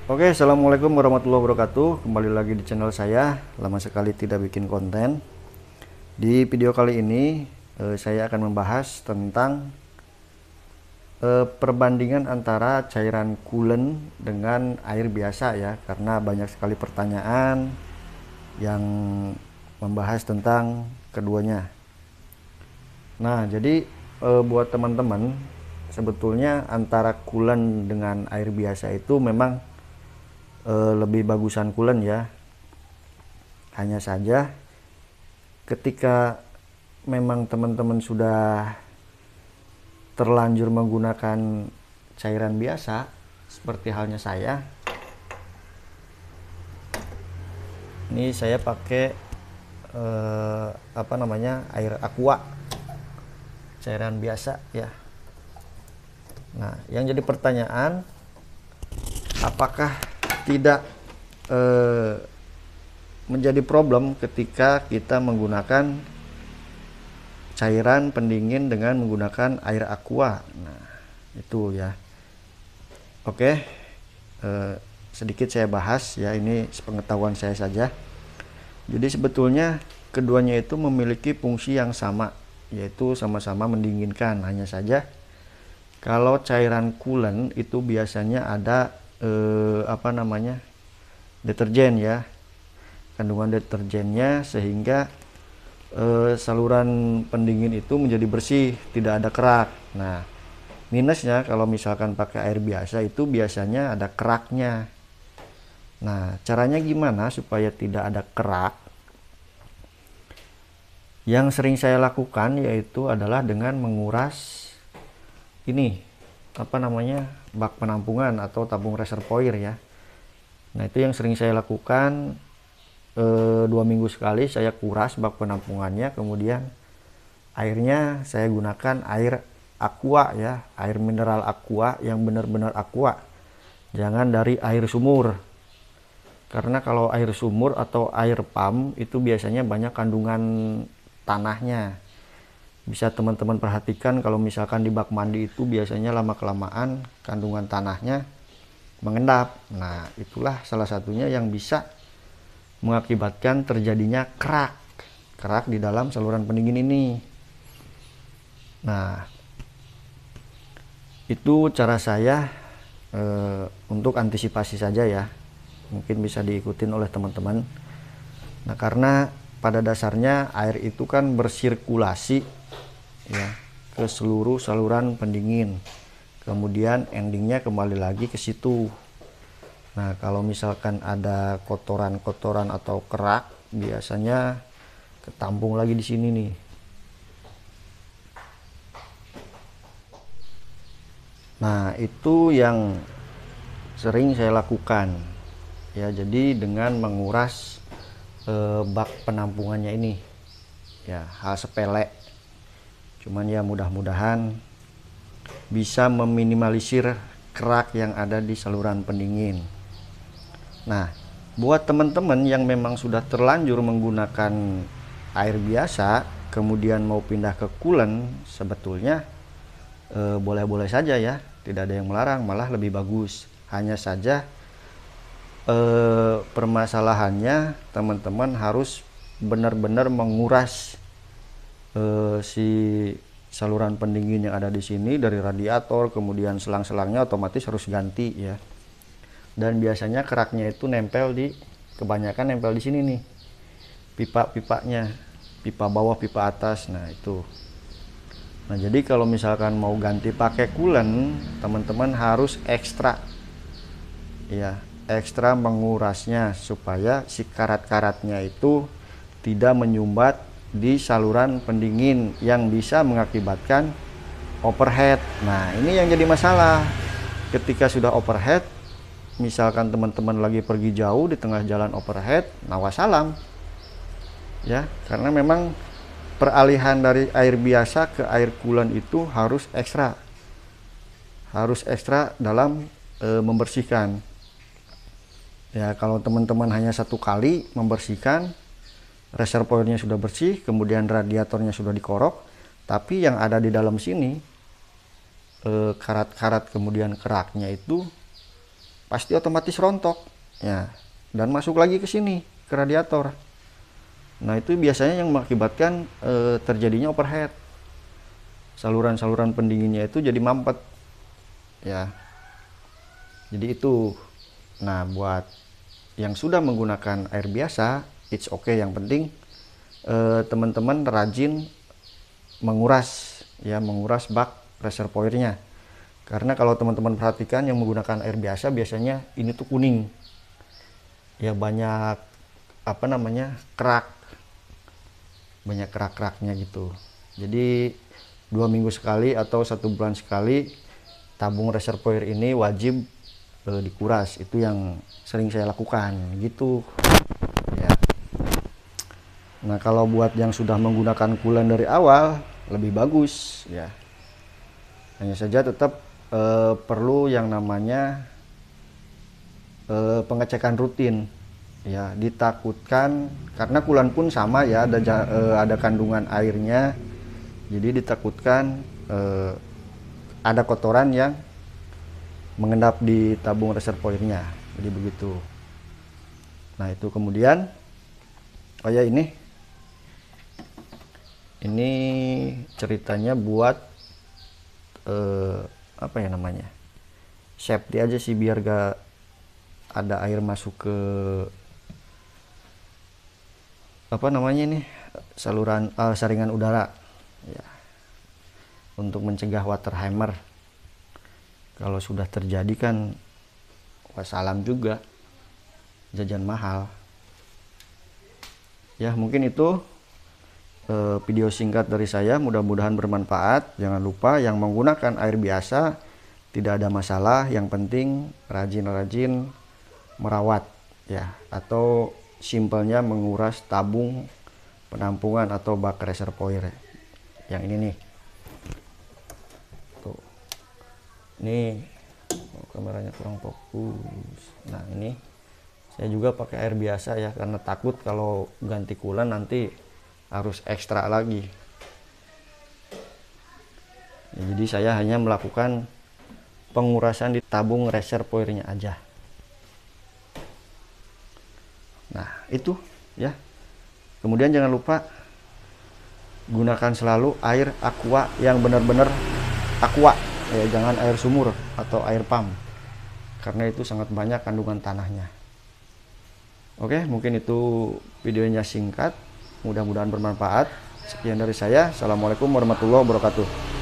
Oke, assalamualaikum warahmatullahi wabarakatuh. Kembali lagi di channel saya. Lama sekali tidak bikin konten. Di video kali ini saya akan membahas tentang perbandingan antara cairan coolant dengan air biasa ya, karena banyak sekali pertanyaan yang membahas tentang keduanya. Nah, jadi buat teman-teman, sebetulnya antara coolant dengan air biasa itu memang lebih bagusan coolant ya. Hanya saja ketika memang teman-teman sudah terlanjur menggunakan cairan biasa seperti halnya saya, ini saya pakai air aqua, cairan biasa ya. Nah, yang jadi pertanyaan, apakah tidak menjadi problem ketika kita menggunakan cairan pendingin dengan menggunakan air aqua? Nah, itu ya. Oke, sedikit saya bahas ya, ini sepengetahuan saya saja. Jadi sebetulnya keduanya itu memiliki fungsi yang sama, yaitu sama-sama mendinginkan. Hanya saja kalau cairan coolant itu biasanya ada deterjen ya, kandungan deterjennya, sehingga saluran pendingin itu menjadi bersih, tidak ada kerak. Nah, minusnya kalau misalkan pakai air biasa itu biasanya ada keraknya. Nah, caranya gimana supaya tidak ada kerak? Yang sering saya lakukan yaitu adalah dengan menguras ini bak penampungan atau tabung reservoir ya. Nah, itu yang sering saya lakukan. 2 minggu sekali saya kuras bak penampungannya, kemudian airnya saya gunakan air aqua ya, air mineral aqua yang benar-benar aqua, jangan dari air sumur. Karena kalau air sumur atau air pump itu biasanya banyak kandungan tanahnya. Bisa teman-teman perhatikan kalau misalkan di bak mandi itu biasanya lama-kelamaan kandungan tanahnya mengendap. Nah, itulah salah satunya yang bisa mengakibatkan terjadinya kerak di dalam saluran pendingin ini. Nah, itu cara saya untuk antisipasi saja ya, mungkin bisa diikutin oleh teman-teman. Nah, karena pada dasarnya air itu kan bersirkulasi ya ke seluruh saluran pendingin, kemudian endingnya kembali lagi ke situ. Nah, kalau misalkan ada kotoran-kotoran atau kerak, biasanya ketampung lagi di sini nih. Nah, itu yang sering saya lakukan ya, jadi dengan menguras bak penampungannya ini ya, hal sepele, cuman ya mudah-mudahan bisa meminimalisir kerak yang ada di saluran pendingin. Nah, buat teman-teman yang memang sudah terlanjur menggunakan air biasa kemudian mau pindah ke coolant, sebetulnya boleh-boleh saja ya, tidak ada yang melarang, malah lebih bagus. Hanya saja permasalahannya teman-teman harus benar-benar menguras si saluran pendingin yang ada di sini dari radiator, kemudian selang-selangnya otomatis harus ganti ya. Dan biasanya keraknya itu kebanyakan nempel di sini nih, pipa-pipanya, pipa bawah, pipa atas. Nah, itu. Nah, jadi kalau misalkan mau ganti pakai coolant, teman-teman harus ekstra ya, ekstra mengurasnya supaya si karat-karatnya itu tidak menyumbat di saluran pendingin yang bisa mengakibatkan overhead. Nah, ini yang jadi masalah. Ketika sudah overhead, misalkan teman-teman lagi pergi jauh di tengah jalan overhead, nah wassalam ya, karena memang peralihan dari air biasa ke air coolant itu harus ekstra dalam membersihkan ya. Kalau teman-teman hanya satu kali membersihkan, reservoirnya sudah bersih, kemudian radiatornya sudah dikorok, tapi yang ada di dalam sini karat-karat kemudian keraknya itu pasti otomatis rontok ya, dan masuk lagi ke sini ke radiator. Nah itu biasanya yang mengakibatkan terjadinya overheat, saluran-saluran pendinginnya itu jadi mampet ya. Jadi itu. Nah buat yang sudah menggunakan air biasa, it's okay, yang penting teman-teman rajin menguras ya, menguras bak reservoirnya. Karena kalau teman-teman perhatikan yang menggunakan air biasa biasanya ini tuh kuning ya, banyak apa namanya, kerak, banyak kerak-keraknya gitu. Jadi 2 minggu sekali atau 1 bulan sekali tabung reservoir ini wajib dikuras. Itu yang sering saya lakukan gitu ya. Nah kalau buat yang sudah menggunakan coolant dari awal lebih bagus ya, hanya saja tetap perlu yang namanya pengecekan rutin ya. Ditakutkan karena coolant pun sama ya, ada kandungan airnya, jadi ditakutkan ada kotoran yang mengendap di tabung reservoirnya, jadi begitu. Nah itu kemudian oh ya, ini ceritanya buat apa ya namanya, safety aja sih, biar gak ada air masuk ke apa namanya ini, saluran saringan udara ya, untuk mencegah water hammer. Kalau sudah terjadi kan wassalam juga, jajan mahal ya. Mungkin itu video singkat dari saya, mudah-mudahan bermanfaat. Jangan lupa yang menggunakan air biasa tidak ada masalah, yang penting rajin-rajin merawat ya, atau simpelnya menguras tabung penampungan atau bak reservoir yang ini nih. Tuh. Ini kameranya kurang fokus. Nah, ini saya juga pakai air biasa ya, karena takut kalau ganti coolant nanti harus ekstra lagi ya. Jadi saya hanya melakukan pengurasan di tabung reservoirnya aja. Nah itu ya. Kemudian jangan lupa gunakan selalu air aqua yang benar-benar aqua ya, jangan air sumur atau air pump, karena itu sangat banyak kandungan tanahnya. Oke, mungkin itu videonya singkat, mudah-mudahan bermanfaat. Sekian dari saya. Assalamualaikum warahmatullahi wabarakatuh.